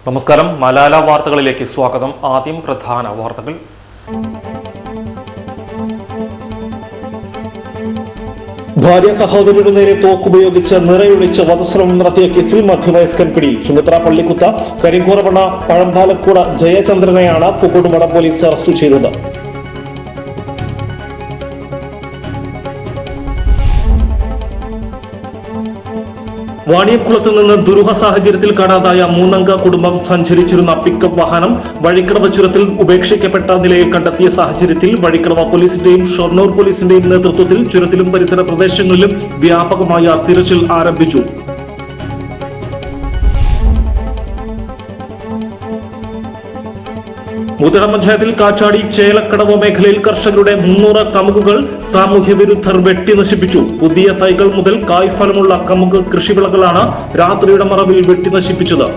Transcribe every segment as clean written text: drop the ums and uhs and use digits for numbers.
നമസ്കാരം, മലാല വാർത്തകളിലേക്ക് സ്വാഗതം. ആദ്യം പ്രധാന വാർത്തകൾ. ഭാര്യ സഹോദരനു നേരെ തോക്കുപയോഗിച്ച് നിറയൊഴിച്ച് വധശ്രമം നടത്തിയ കേസിൽ മധ്യവയസ്കൻ പിടിയിൽ. ചുങ്കത്തറ പള്ളിക്കുത്ത് കരിങ്കോറമണ്ണ പഴമ്പാലക്കൂട ജയചന്ദ്രനെയാണ് പൂക്കോട്ടുംപാടം പോലീസ് അറസ്റ്റ് ചെയ്തത്. വാണിയംകുളത്ത് നിന്ന് ദുരൂഹ സാഹചര്യത്തിൽ കാണാതായ 3-അംഗ കുടുംബം സഞ്ചരിച്ചിരുന്ന പിക്കപ്പ് വാഹനം വഴിക്കടവ് ചുരത്തിൽ ഉപേക്ഷിക്കപ്പെട്ട നിലയിൽ കണ്ടെത്തിയ സാഹചര്യത്തിൽ വഴിക്കടവ് പോലീസിന്റെയും ഷൊർണൂർ പോലീസിന്റെയും നേതൃത്വത്തിൽ ചുരത്തിലും പരിസര പ്രദേശങ്ങളിലും വ്യാപകമായ തിരച്ചിൽ ആരംഭിച്ചു. മുതടം പഞ്ചായത്തിൽ കാച്ചാടി ചേലക്കടവ് മേഖലയിൽ കർഷകരുടെ 300 കമുകുകൾ സാമൂഹ്യ വിരുദ്ധർ വെട്ടി നശിപ്പിച്ചു. പുതിയ തൈകൾ മുതൽ കായ്ഫലമുള്ള കമുക് കൃഷിവിളകളാണ് രാത്രിയുടെ മറവിൽ വെട്ടി നശിപ്പിച്ചത്.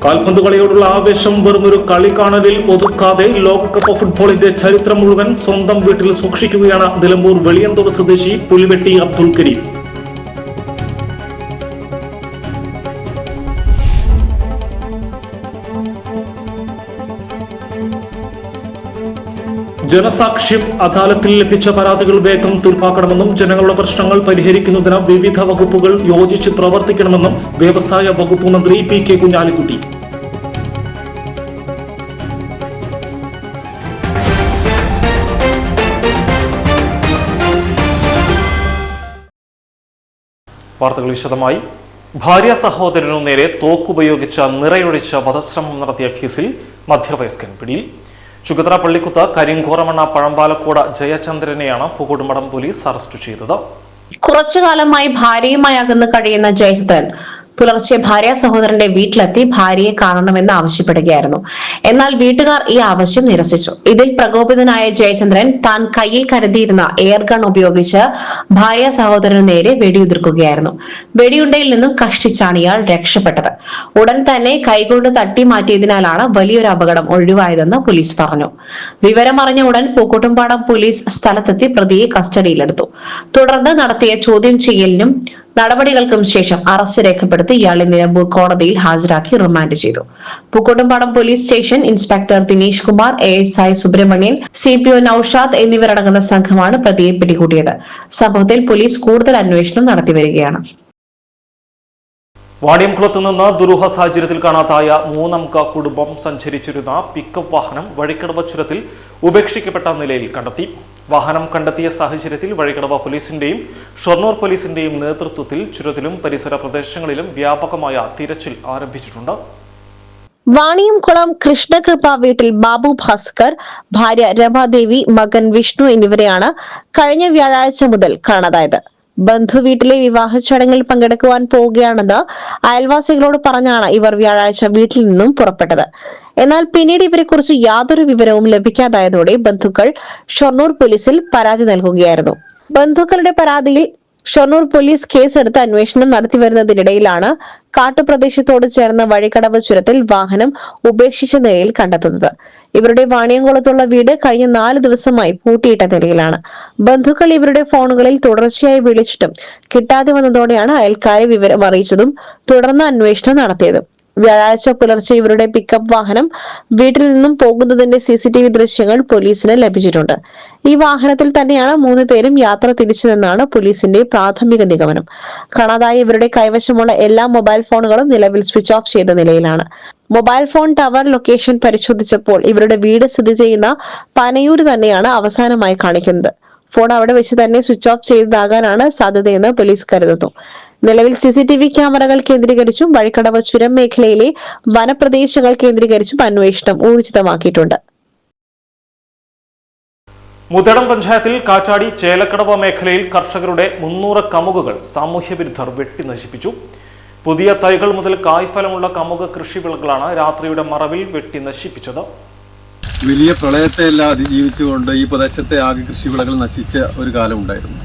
കാൽപന്ത് കളിയോടുള്ള ആവേശം വെറുമൊരു കളി കാണലിൽ ഒതുക്കാതെ ലോകകപ്പ് ഫുട്ബോളിന്റെ ചരിത്രം മുഴുവൻ സ്വന്തം വീട്ടിൽ സൂക്ഷിക്കുകയാണ് നിലമ്പൂർ വെളിയന്തോട് സ്വദേശി പുലിവെട്ടി അബ്ദുൽ കരീം. ജനസാക്ഷ്യം അദാലത്തിൽ ലഭിച്ച പരാതികൾ വേഗം തീർപ്പാക്കണമെന്നും ജനങ്ങളുടെ പ്രശ്നങ്ങൾ പരിഹരിക്കുന്നതിന് വിവിധ വകുപ്പുകൾ യോജിച്ച് പ്രവർത്തിക്കണമെന്നും വ്യവസായ വകുപ്പ് മന്ത്രി പി.കെ. കുഞ്ഞാലിക്കുട്ടി. വാർത്തകൾ വിശദമായി. ഭാര്യ സഹോദരനു നേരെ തോക്കുപയോഗിച്ച് നിറയൊഴിച്ച വധശ്രമം നടത്തിയ കേസിൽ മധ്യവയസ്കൻ പിടിയിൽ. ചുങ്കത്തറ പള്ളിക്കുത്ത് കരിങ്കോറമണ്ണ പഴമ്പാലക്കൂട ജയചന്ദ്രനെയാണ് പൂക്കോട്ടുംപാടം പോലീസ് അറസ്റ്റ് ചെയ്തത്. കുറച്ചുകാലമായി ഭാര്യയുമായി അകന്ന് കഴിയുന്ന ജയചന്ദ്രൻ പുലർച്ചെ ഭാര്യ സഹോദരന്റെ വീട്ടിലെത്തി ഭാര്യയെ കാണണമെന്ന് ആവശ്യപ്പെടുകയായിരുന്നു. എന്നാൽ വീട്ടുകാർ ഈ ആവശ്യം നിരസിച്ചു. ഇതിൽ പ്രകോപിതനായ ജയചന്ദ്രൻ താൻ കയ്യിൽ കരുതിയിരുന്ന എയർഗൺ ഉപയോഗിച്ച് ഭാര്യ സഹോദരനു നേരെ വെടിയുതിർക്കുകയായിരുന്നു. വെടിയുണ്ടയിൽ നിന്നും കഷ്ടിച്ചാണ് ഇയാൾ രക്ഷപ്പെട്ടത്. ഉടൻ തന്നെ കൈകൊണ്ട് തട്ടി മാറ്റിയതിനാലാണ് വലിയൊരു അപകടം ഒഴിവായതെന്ന് പോലീസ് പറഞ്ഞു. വിവരമറിഞ്ഞ ഉടൻ പൂക്കോട്ടുംപാടം പോലീസ് സ്ഥലത്തെത്തി പ്രതിയെ കസ്റ്റഡിയിലെടുത്തു. തുടർന്ന് നടത്തിയ ചോദ്യം ചെയ്യലിനും നടപടികൾക്കും ശേഷം അറസ്റ്റ് രേഖപ്പെടുത്തി ഇയാളെ നിലമ്പൂർ കോടതിയിൽ ഹാജരാക്കി റിമാൻഡ് ചെയ്തു. Pookkottumpadam police station inspector Dinesh Kumar, ASI Subramanian, CPO Noushad എന്നിവരടങ്ങുന്ന സംഘമാണ് പ്രതിയെ പിടികൂടിയത്. സംഭവത്തിൽ പോലീസ് കൂടുതൽ അന്വേഷണം നടത്തിവരികയാണ്. വാണിയംകുളത്ത് നിന്ന് ദുരൂഹ സാഹചര്യത്തിൽ കാണാതായ 3-അംഗ കുടുംബം സഞ്ചരിച്ചിരുന്ന പിക്കപ്പ് വാഹനം വഴിക്കടവ് ചുരത്തിൽ ഉപേക്ഷിക്കപ്പെട്ട നിലയിൽ കണ്ടെത്തി. വാഹനം കണ്ടെത്തിയ സാഹചര്യത്തിൽ വഴിക്കടവ് പോലീസിന്റെയും ഷൊർണൂർ പോലീസിന്റെയും നേതൃത്വത്തിൽ ചുരത്തിലും പരിസര പ്രദേശങ്ങളിലും വ്യാപകമായ തിരച്ചിൽ ആരംഭിച്ചിട്ടുണ്ട്. വാണിയംകുളം കൃഷ്ണകൃപ വീട്ടിൽ ബാബു ഭാസ്കർ, ഭാര്യ രമാദേവി, മകൻ വിഷ്ണു എന്നിവരെയാണ് കഴിഞ്ഞ വ്യാഴാഴ്ച മുതൽ കാണാതായത്. ബന്ധുവീട്ടിലെ വിവാഹ ചടങ്ങിൽ പങ്കെടുക്കുവാൻ പോവുകയാണെന്ന് അയൽവാസികളോട് പറഞ്ഞാണ് ഇവർ വ്യാഴാഴ്ച വീട്ടിൽ നിന്നും പുറപ്പെട്ടത്. എന്നാൽ പിന്നീട് ഇവരെക്കുറിച്ച് യാതൊരു വിവരവും ലഭിക്കാതായതോടെ ബന്ധുക്കൾ ഷൊർണൂർ പോലീസിൽ പരാതി നൽകുകയായിരുന്നു. ബന്ധുക്കളുടെ പരാതിയിൽ ഷൊർണൂർ പോലീസ് കേസെടുത്ത് അന്വേഷണം നടത്തിവരുന്നതിനിടയിലാണ് കാട്ടുപ്രദേശത്തോട് ചേർന്ന വഴിക്കടവ് ചുരത്തിൽ വാഹനം ഉപേക്ഷിച്ച നിലയിൽ കണ്ടെത്തുന്നത്. ഇവരുടെ വാണിയംകുളത്തുള്ള വീട് കഴിഞ്ഞ 4 ദിവസമായി പൂട്ടിയിട്ട നിലയിലാണ്. ബന്ധുക്കൾ ഇവരുടെ ഫോണുകളിൽ തുടർച്ചയായി വിളിച്ചിട്ടും കിട്ടാതെ വന്നതോടെയാണ് അയൽക്കാരെ വിവരം അറിയിച്ചതും തുടർന്ന് അന്വേഷണം നടത്തിയതും. വ്യാഴാഴ്ച പുലർച്ചെ ഇവരുടെ പിക്കപ്പ് വാഹനം വീട്ടിൽ നിന്നും പോകുന്നതിന്റെ CCTV ദൃശ്യങ്ങൾ പോലീസിന് ലഭിച്ചിട്ടുണ്ട്. ഈ വാഹനത്തിൽ തന്നെയാണ് 3 പേരും യാത്ര തിരിച്ചതെന്നാണ് പോലീസിന്റെ പ്രാഥമിക നിഗമനം. കാണാതായ ഇവരുടെ കൈവശമുള്ള എല്ലാ മൊബൈൽ ഫോണുകളും നിലവിൽ സ്വിച്ച് ഓഫ് ചെയ്ത നിലയിലാണ്. മൊബൈൽ ഫോൺ ടവർ ലൊക്കേഷൻ പരിശോധിച്ചപ്പോൾ ഇവരുടെ വീട് സ്ഥിതി ചെയ്യുന്ന പനയൂര് തന്നെയാണ് അവസാനമായി കാണിക്കുന്നത്. ഫോൺ അവിടെ വെച്ച് തന്നെ സ്വിച്ച് ഓഫ് ചെയ്തതാകാനാണ് സാധ്യതയെന്ന് പോലീസ് കരുതുന്നു. നിലവിൽ CCTV ക്യാമറകൾ കേന്ദ്രീകരിച്ചും വഴിക്കടവ് ചുരം മേഖലയിലെ വനപ്രദേശങ്ങൾ കേന്ദ്രീകരിച്ചും അന്വേഷണം ഊർജിതമാക്കിയിട്ടുണ്ട്. മുതടം പഞ്ചായത്തിൽ കാറ്റാടി ചേലക്കടവ് മേഖലയിൽ കർഷകരുടെ 300 കമുകുകൾ സാമൂഹ്യ വിരുദ്ധർ വെട്ടി നശിപ്പിച്ചു. പുതിയ തൈകൾ മുതൽ കായ്ഫലമുള്ള കമുക് കൃഷിവിളകളാണ് രാത്രിയുടെ മറവിൽ വെട്ടി നശിപ്പിച്ചത്. വലിയ പ്രളയത്തെ എല്ലാം അതിജീവിച്ചുകൊണ്ട് ഈ പ്രദേശത്തെ ആകെ കൃഷിവിളകൾ നശിച്ച ഒരു കാലം ഉണ്ടായിരുന്നു.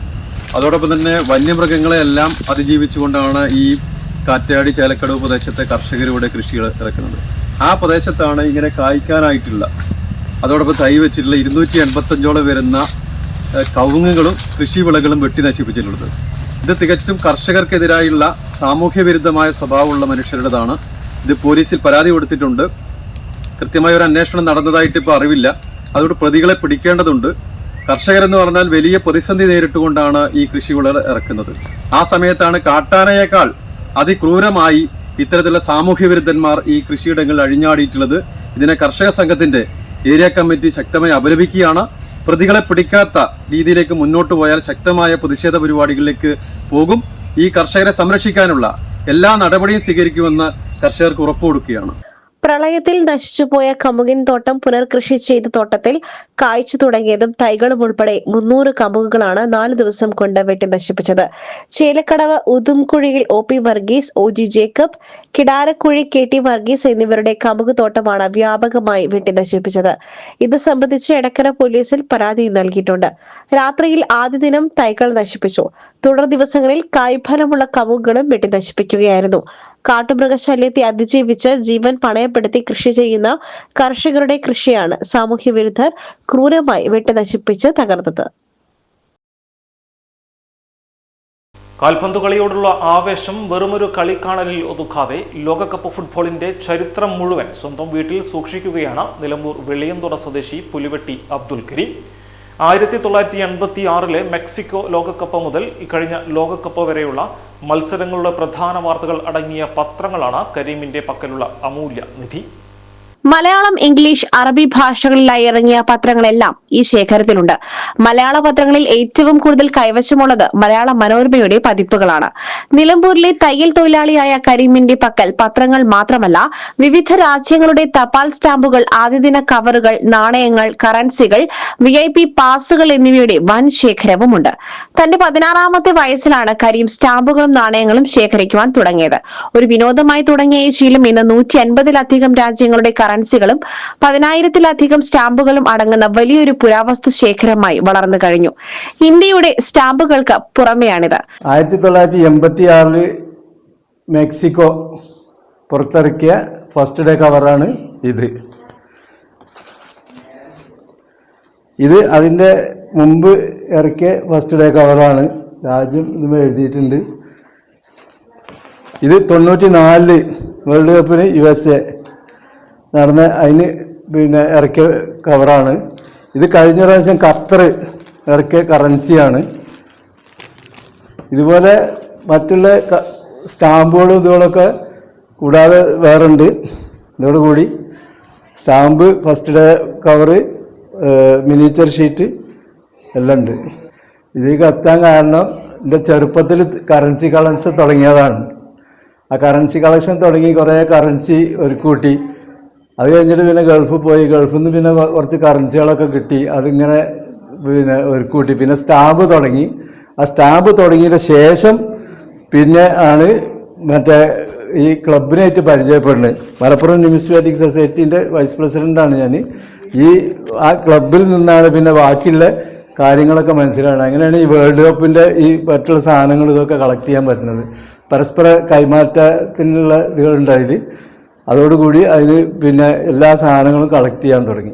അതോടൊപ്പം തന്നെ വന്യമൃഗങ്ങളെല്ലാം അതിജീവിച്ചുകൊണ്ടാണ് ഈ കാറ്റാടി ചേലക്കടവ് പ്രദേശത്തെ കർഷകരുടെ കൃഷി ഇറക്കുന്നത്. ആ പ്രദേശത്താണ് ഇങ്ങനെ കായ്ക്കാനായിട്ടുള്ള അതോടൊപ്പം തൈ വെച്ചിട്ടുള്ള 285ഓളം വരുന്ന കവുങ്ങുകളും കൃഷിവിളകളും വെട്ടി നശിപ്പിച്ചിട്ടുള്ളത്. ഇത് തികച്ചും കർഷകർക്കെതിരായുള്ള സാമൂഹ്യ വിരുദ്ധമായ സ്വഭാവമുള്ള മനുഷ്യരുടേതാണ്. ഇത് പോലീസിൽ പരാതി കൊടുത്തിട്ടുണ്ട്. കൃത്യമായ ഒരു അന്വേഷണം നടന്നതായിട്ട് ഇപ്പോൾ അറിവില്ല. അതുകൊണ്ട് പ്രതികളെ പിടിക്കേണ്ടതുണ്ട്. കർഷകരെന്ന് പറഞ്ഞാൽ വലിയ പ്രതിസന്ധി നേരിട്ടുകൊണ്ടാണ് ഈ കൃഷിവിള ഇറക്കുന്നത്. ആ സമയത്താണ് കാട്ടാനയേക്കാൾ അതിക്രൂരമായി ഇത്തരത്തിലുള്ള സാമൂഹ്യ വിരുദ്ധന്മാർ ഈ കൃഷിയിടങ്ങളിൽ അഴിഞ്ഞാടിയിട്ടുള്ളത്. ഇതിനെ കർഷക സംഘത്തിന്റെ ഏരിയ കമ്മിറ്റി ശക്തമായി അപലപിക്കുകയാണ്. പ്രതികളെ പിടിക്കാത്ത രീതിയിലേക്ക് മുന്നോട്ട് പോയാൽ ശക്തമായ പ്രതിഷേധ പരിപാടികളിലേക്ക് പോകും. ഈ കർഷകരെ സംരക്ഷിക്കാനുള്ള എല്ലാ നടപടിയും സ്വീകരിക്കുമെന്ന് കർഷകർക്ക് ഉറപ്പു കൊടുക്കുകയാണ്. പ്രളയത്തിൽ നശിച്ചുപോയ കമുകിൻ തോട്ടം പുനർകൃഷി ചെയ്ത തോട്ടത്തിൽ കായ്ച്ചു തുടങ്ങിയതും തൈകളും ഉൾപ്പെടെ 300 കമുകുകളാണ് 4 ദിവസം കൊണ്ട് വെട്ടി നശിപ്പിച്ചത്. ചേലക്കടവ് ഉദുംകുഴിയിൽ OP Varghese, OG Jacob, Kidarakkuzhi KT Varghese എന്നിവരുടെ കമുക് തോട്ടമാണ് വ്യാപകമായി വെട്ടി നശിപ്പിച്ചത്. ഇത് സംബന്ധിച്ച് എടക്കര പോലീസിൽ പരാതി നൽകിയിട്ടുണ്ട്. രാത്രിയിൽ ആദ്യ ദിനം തൈകൾ നശിപ്പിച്ചു. തുടർ ദിവസങ്ങളിൽ കായ്ഫലമുള്ള കമുകുകളും വെട്ടി നശിപ്പിക്കുകയായിരുന്നു. കാട്ടുമൃഗശല്യത്തെ അതിജീവിച്ച് ജീവൻ പണയപ്പെടുത്തി കൃഷി ചെയ്യുന്ന കർഷകരുടെ കൃഷിയാണ് സാമൂഹ്യ വിരുദ്ധർ ക്രൂരമായി വെട്ടി നശിപ്പിച്ച് തകർത്തത്. കാൽപന്ത് കളിയോടുള്ള ആവേശം വെറുമൊരു കളിക്കാണലിൽ ഒതുക്കാതെ ലോകകപ്പ് ഫുട്ബോളിന്റെ ചരിത്രം മുഴുവൻ സ്വന്തം വീട്ടിൽ സൂക്ഷിക്കുകയാണ് നിലമ്പൂർ വെളിയന്തുറ സ്വദേശി പുലിവെട്ടി അബ്ദുൽ കരീം. 1986 മെക്സിക്കോ ലോകകപ്പ് മുതൽ ഇക്കഴിഞ്ഞ ലോകകപ്പ് വരെയുള്ള മത്സരങ്ങളുടെ പ്രധാന വാർത്തകൾ അടങ്ങിയ പത്രങ്ങളാണ് കരീമിന്റെ പക്കലുള്ള അമൂല്യ നിധി. മലയാളം, ഇംഗ്ലീഷ്, അറബി ഭാഷകളിലായി ഇറങ്ങിയ പത്രങ്ങളെല്ലാം ഈ ശേഖരത്തിലുണ്ട്. മലയാള പത്രങ്ങളിൽ ഏറ്റവും കൂടുതൽ കൈവശമുള്ളത് മലയാള മനോരമയുടെ പതിപ്പുകളാണ്. നിലമ്പൂരിലെ തയ്യൽ തൊഴിലാളിയായ കരീമിന്റെ പക്കൽ പത്രങ്ങൾ മാത്രമല്ല, വിവിധ രാജ്യങ്ങളുടെ തപാൽ സ്റ്റാമ്പുകൾ, ആദ്യദിന കവറുകൾ, നാണയങ്ങൾ, കറൻസികൾ, VIP പാസുകൾ എന്നിവയുടെ വൻ ശേഖരവുമുണ്ട്. തന്റെ 16ാമത്തെ വയസ്സിലാണ് കരീം സ്റ്റാമ്പുകളും നാണയങ്ങളും ശേഖരിക്കുവാൻ തുടങ്ങിയത്. ഒരു വിനോദമായി തുടങ്ങിയ ഈ ശീലം ഇന്ന് 150-ലധികം രാജ്യങ്ങളുടെ കറൻസികളും 10,000-ലധികം സ്റ്റാമ്പുകളും അടങ്ങുന്ന വലിയൊരു പുരാവസ്തു ശേഖരമായി വളർന്നു കഴിഞ്ഞു. ഇന്ത്യയുടെ സ്റ്റാമ്പുകൾക്ക് പുറമെയാണിത്. 1986 മെക്സിക്കോ പുറത്തിറക്കിയ ഫസ്റ്റ് ഡേ കവറാണ് ഇത് അതിൻ്റെ മുമ്പ് ഇറക്കിയ ഫസ്റ്റ് ഡേ കവറാണ്. രാജ്യം ഇതും എഴുതിയിട്ടുണ്ട്. ഇത് 94 വേൾഡ് കപ്പിന് USA നടന്ന അതിന് ഇറക്കിയ കവറാണ്. ഇത് കഴിഞ്ഞ പ്രാവശ്യം ഖത്തർ ഇറക്കിയ കറൻസിയാണ്. ഇതുപോലെ മറ്റുള്ള സ്റ്റാമ്പുകളും ഇതുകളൊക്കെ കൂടാതെ വേറുണ്ട്. ഇതോടുകൂടി stamp, first day cover, miniature sheet എല്ലാം ഉണ്ട്. ഇതിലേക്ക് എത്താൻ കാരണം എൻ്റെ ചെറുപ്പത്തിൽ കറൻസി കളക്ഷൻ തുടങ്ങിയതാണ്. ആ കറൻസി കളക്ഷൻ തുടങ്ങി കുറേ കറൻസി ഒരു കൂട്ടി. അത് കഴിഞ്ഞിട്ട് പിന്നെ ഗൾഫിൽ പോയി. ഗൾഫിൽ നിന്ന് പിന്നെ കുറച്ച് കറൻസികളൊക്കെ കിട്ടി. അതിങ്ങനെ ഒരു കൂട്ടി. പിന്നെ സ്റ്റാമ്പ് തുടങ്ങി. ആ സ്റ്റാമ്പ് തുടങ്ങിയതിന് ശേഷം പിന്നെ ആണ് മറ്റേ ഈ ക്ലബിനായിട്ട് പരിചയപ്പെടുന്നത്. മലപ്പുറം ന്യൂമിസ്മാറ്റിക് സൊസൈറ്റീൻ്റെ വൈസ് പ്രസിഡൻ്റാണ് ഞാൻ. ആ ക്ലബിൽ നിന്നാണ് പിന്നെ ബാക്കിയുള്ള കാര്യങ്ങളൊക്കെ മനസ്സിലാവുന്നത്. അങ്ങനെയാണ് ഈ വേൾഡ് കപ്പിൻ്റെ ഈ മറ്റുള്ള സാധനങ്ങൾ ഇതൊക്കെ കളക്ട് ചെയ്യാൻ പറ്റുന്നത്. പരസ്പര കൈമാറ്റത്തിനുള്ള ഇതുകളുണ്ടായത്. അതോടുകൂടി അതിന് പിന്നെ എല്ലാ സാധനങ്ങളും കളക്ട് ചെയ്യാൻ തുടങ്ങി.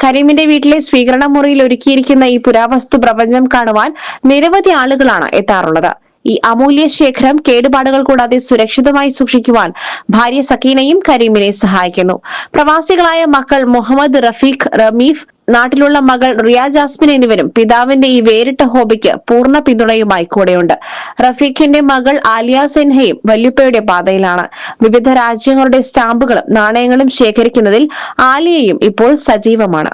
കരീമിന്റെ വീട്ടിലെ സ്വീകരണ മുറിയിൽ ഒരുക്കിയിരിക്കുന്ന ഈ പുരാവസ്തു പ്രപഞ്ചം കാണുവാൻ നിരവധി ആളുകളാണ് എത്താറുള്ളത്. ഈ അമൂല്യ ശേഖരം കേടുപാടുകൾ കൂടാതെ സുരക്ഷിതമായി സൂക്ഷിക്കുവാൻ ഭാര്യ സക്കീനയും കരീമിനെ സഹായിക്കുന്നു. പ്രവാസികളായ മക്കൾ മുഹമ്മദ്, റഫീഖ്, റമീഫ്, നാട്ടിലുള്ള മകൾ റിയ ജാസ്മിൻ എന്നിവരും പിതാവിന്റെ ഈ വേറിട്ട ഹോബിക്ക് പൂർണ്ണ പിന്തുണയുമായി കൂടെയുണ്ട്. റഫീഖിന്റെ മകൾ ആലിയ സിൻഹയും വല്യുപ്പയുടെ പാതയിലാണ്. വിവിധ രാജ്യങ്ങളുടെ സ്റ്റാമ്പുകളും നാണയങ്ങളും ശേഖരിക്കുന്നതിൽ ആലിയയും ഇപ്പോൾ സജീവമാണ്.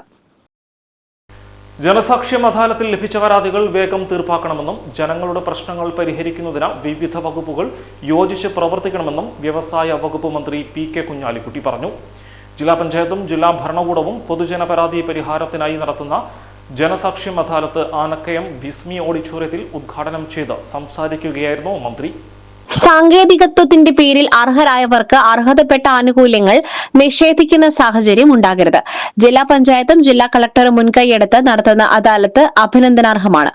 ജനസാക്ഷ്യം അദാലത്തിൽ ലഭിച്ച പരാതികൾ വേഗം തീർപ്പാക്കണമെന്നും ജനങ്ങളുടെ പ്രശ്നങ്ങൾ പരിഹരിക്കുന്നതിന് വിവിധ വകുപ്പുകൾ യോജിച്ച് പ്രവർത്തിക്കണമെന്നും വ്യവസായ വകുപ്പ് മന്ത്രി PK കുഞ്ഞാലിക്കുട്ടി പറഞ്ഞു. ജില്ലാ പഞ്ചായത്തും ജില്ലാ ഭരണകൂടവും പൊതുജന പരാതി പരിഹാരത്തിനായി നടത്തുന്ന ജനസാക്ഷ്യം അദാലത്ത് ആനക്കയം വിസ്മി ഓഡിറ്റോറിയത്തിൽ ഉദ്ഘാടനം ചെയ്ത് സംസാരിക്കുകയായിരുന്നു മന്ത്രി. സാങ്കേതികത്വത്തിന്റെ പേരിൽ അർഹരായവർക്ക് അർഹതപ്പെട്ട ആനുകൂല്യങ്ങൾ നിഷേധിക്കുന്ന സാഹചര്യം ഉണ്ടാകരുത്. ജില്ലാ പഞ്ചായത്തും ജില്ലാ കളക്ടറും മുൻകൈയെടുത്ത് നടത്തുന്ന അദാലത്ത് അഭിനന്ദനാർഹമാണ്.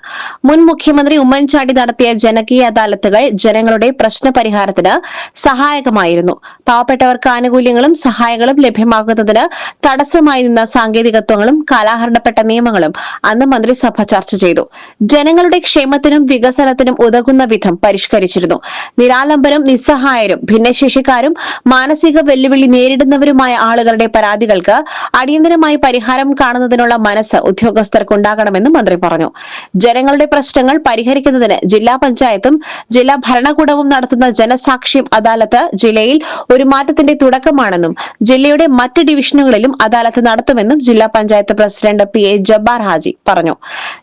മുൻ മുഖ്യമന്ത്രി ഉമ്മൻചാണ്ടി നടത്തിയ ജനകീയ അദാലത്തുകൾ ജനങ്ങളുടെ പ്രശ്ന പരിഹാരത്തിന് സഹായകമായിരുന്നു. പാവപ്പെട്ടവർക്ക് ആനുകൂല്യങ്ങളും സഹായങ്ങളും ലഭ്യമാക്കുന്നതിന് തടസ്സമായി നിന്ന സാങ്കേതികത്വങ്ങളും കാലഹരണപ്പെട്ട നിയമങ്ങളും അന്ന് മന്ത്രിസഭ ചർച്ച ചെയ്തു. ജനങ്ങളുടെ ക്ഷേമത്തിനും വികസനത്തിനും ഉതകുന്ന വിധം പരിഷ്കരിച്ചിരുന്നു. നിരാലംബരും നിസ്സഹായരും ഭിന്നശേഷിക്കാരും മാനസിക വെല്ലുവിളി നേരിടുന്നവരുമായ ആളുകളുടെ പരാതികൾക്ക് അടിയന്തരമായി പരിഹാരം കാണുന്നതിനുള്ള മനസ്സ് ഉദ്യോഗസ്ഥർക്കുണ്ടാകണമെന്നും മന്ത്രി പറഞ്ഞു. ജനങ്ങളുടെ പ്രശ്നങ്ങൾ പരിഹരിക്കുന്നതിന് ജില്ലാ പഞ്ചായത്തും ജില്ലാ ഭരണകൂടവും നടത്തുന്ന ജനസാക്ഷ്യം അദാലത്ത് ജില്ലയിൽ ഒരു മാറ്റത്തിന്റെ തുടക്കമാണെന്നും ജില്ലയുടെ മറ്റ് ഡിവിഷനുകളിലും അദാലത്ത് നടത്തുമെന്നും ജില്ലാ പഞ്ചായത്ത് പ്രസിഡന്റ് PA ജബ്ബാർ ഹാജി പറഞ്ഞു.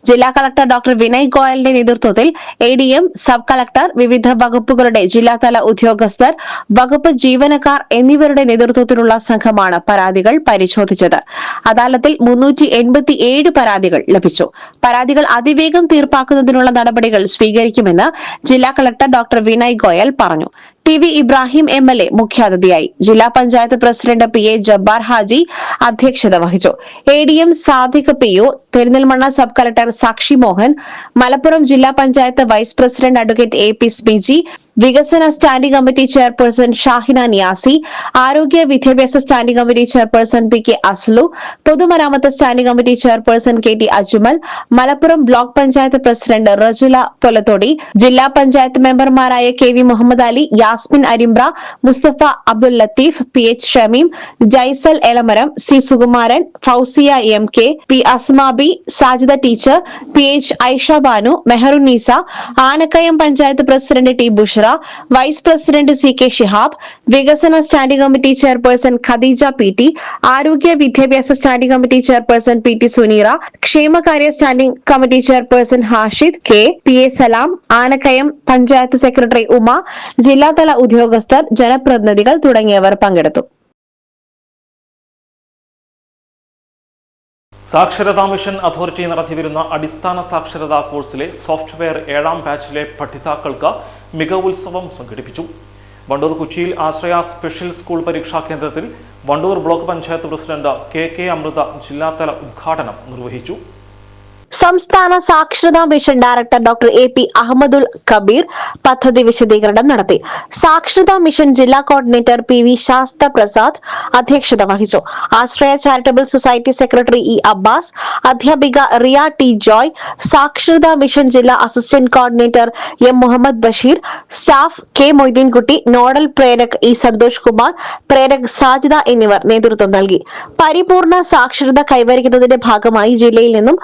ജില്ലാ കളക്ടർ ഡോക്ടർ വിനയ് ഗോയലിന്റെ നേതൃത്വത്തിൽ ADM, സബ് കളക്ടർ, വിവിധ വകുപ്പുകളുടെ ജില്ലാതല ഉദ്യോഗസ്ഥർ, വകുപ്പ് ജീവനക്കാർ എന്നിവരുടെ നേതൃത്വത്തിലുള്ള സംഘമാണ് പരാതികൾ പരിശോധിച്ചത്. അദാലത്തിൽ 387 പരാതികൾ ലഭിച്ചു. പരാതികൾ അതിവേഗം തീർപ്പാക്കുന്നതിനുള്ള നടപടികൾ സ്വീകരിക്കുമെന്ന് ജില്ലാ കളക്ടർ ഡോക്ടർ വിനയ് ഗോയൽ പറഞ്ഞു. TV ഇബ്രാഹിം MLA മുഖ്യാതിഥിയായി. ജില്ലാ പഞ്ചായത്ത് പ്രസിഡന്റ് PA ജബ്ബാർ ഹാജി അധ്യക്ഷത വഹിച്ചു. ADM Sadiq PO, Perinthalmanna sub collector Sakshi Mohan, Malappuram ജില്ലാ panchayat vice president advocate AP Smiji, വികസന standing committee chairperson Shahina Niyasi, ആരോഗ്യ വിദ്യാഭ്യാസ standing committee chairperson PK Aslu, പൊതുമരാമത്ത് standing committee chairperson KT Ajmal, Malappuram block panchayat president Rajula Polathodi, ജില്ലാ പഞ്ചായത്ത് മെമ്പർമാരായ KV Muhammad Ali, Yasmin Arimbra, Mustafa Abdul Latheef, PH Shameem, Jaisal Elamaram, C Sukumaran, Fousiya MK, P Asmabi, Sajida teacher, PH Aisha Banu, Meharunnisa, Anakkayam panchayat president T Bushra, vice president CK Shihab, വികസന standing committee chairperson Khadeeja PT, ആരോഗ്യ വിദ്യാഭ്യാസ standing committee chairperson PT Suneera, ക്ഷേമകാര്യ standing committee chairperson Hashid K, PA Salam, Anakkayam panchayat secretary Uma, ജില്ലാതല ഉദ്യോഗസ്ഥർ, ജനപ്രതിനിധികൾ തുടങ്ങിയവർ പങ്കെടുത്തു. സാക്ഷരതാ മിഷൻ അതോറിറ്റി നടത്തിവരുന്ന അടിസ്ഥാന സാക്ഷരതാ കോഴ്സിലെ സോഫ്റ്റ്വെയർ 7ാം ബാച്ചിലെ പഠിതാക്കൾക്ക് മികവുത്സവം സംഘടിപ്പിച്ചു. വണ്ടൂർ കുച്ചിയിൽ ആശ്രയ സ്പെഷ്യൽ സ്കൂൾ പരീക്ഷാ കേന്ദ്രത്തിൽ Wandoor block panchayat president KK Amritha ജില്ലാതല ഉദ്ഘാടനം നിർവഹിച്ചു. സംസ്ഥാന സാക്ഷരതാ mission director doctor AP Ahammadul Kabeer പദ്ധതി വിശദീകരണം നടത്തി. സാക്ഷരതാ മിഷൻ ജില്ലാ കോർഡിനേറ്റർ PV ശാസ്ത പ്രസാദ് അധ്യക്ഷത വഹിച്ചു. Ashraya charitable society secretary E Abbas, അധ്യാപിക റിയ T ജോയ്, സാക്ഷരതാ മിഷൻ ജില്ലാ assistant coordinator M Muhammad Basheer, staff K Moideenkutty, nodal പ്രേരക് E സന്തോഷ് കുമാർ, പ്രേരക് സാജിദ എന്നിവർ നേതൃത്വം നൽകി. പരിപൂർണ സാക്ഷരത കൈവരിക്കുന്നതിന്റെ ഭാഗമായി ജില്ലയിൽ നിന്നും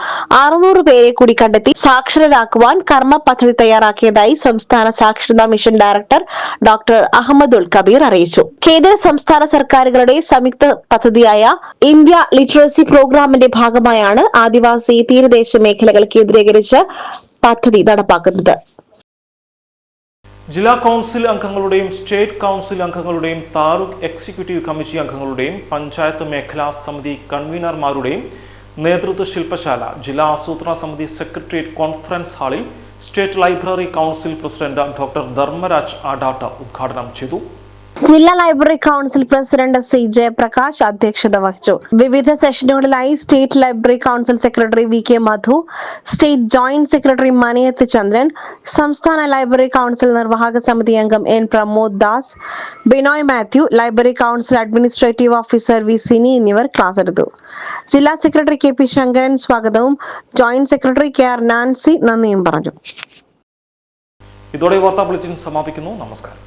600 പേരെ കൂടി കണ്ടെത്തി സാക്ഷരരാക്കുവാൻ കർമ്മ പദ്ധതി തയ്യാറാക്കിയതായി സംസ്ഥാന സാക്ഷരതാ മിഷൻ ഡയറക്ടർ ഡോക്ടർ അഹമ്മദുൽ കബീർ അറിയിച്ചു. കേന്ദ്ര സംസ്ഥാന സർക്കാരുകളുടെ സംയുക്ത പദ്ധതിയായ ഇന്ത്യ ലിറ്ററസി പ്രോഗ്രാമിന്റെ ഭാഗമായാണ് ആദിവാസി തീരദേശ മേഖലകൾ കേന്ദ്രീകരിച്ച് പദ്ധതി നടപ്പാക്കുന്നത്. ജില്ലാ കൗൺസിൽ അംഗങ്ങളുടെയും സ്റ്റേറ്റ് കൗൺസിൽ അംഗങ്ങളുടെയും താലൂക്ക് എക്സിക്യൂട്ടീവ് കമ്മിറ്റി അംഗങ്ങളുടെയും പഞ്ചായത്ത് മേഖലാ സമിതി കൺവീനർമാരുടെയും നേതൃത്വ ശില്പശാല ജില്ലാ ആസൂത്രണ സമിതി സെക്രട്ടേറിയറ്റ് കോൺഫറൻസ് ഹാളിൽ state library council president doctor Dharmaraj Adatt ഉദ്ഘാടനം ചെയ്തു. ജില്ലാ library council president C Jayaprakash അധ്യക്ഷത വഹിച്ചു. വിവിധ സെഷനുകളിലായി state library council secretary VK Madhu, state joint secretary Manayath Chandran, സംസ്ഥാന ലൈബ്രറി കൌൺസിൽ നിർവാഹക സമിതി അംഗം N Pramod Das, Binoy Mathew, library council administrative officer V Sini എന്നിവർ ക്ലാസ് എടുത്തു. ജില്ലാ സെക്രട്ടറി KP ശങ്കരൻ സ്വാഗതവും ജോയിന്റ് സെക്രട്ടറി KR നാൻസി നന്ദിയും പറഞ്ഞു. ഇതോടെ വാർത്താ ബുള്ളറ്റിൻ സമാപിക്കുന്നു. നമസ്കാരം.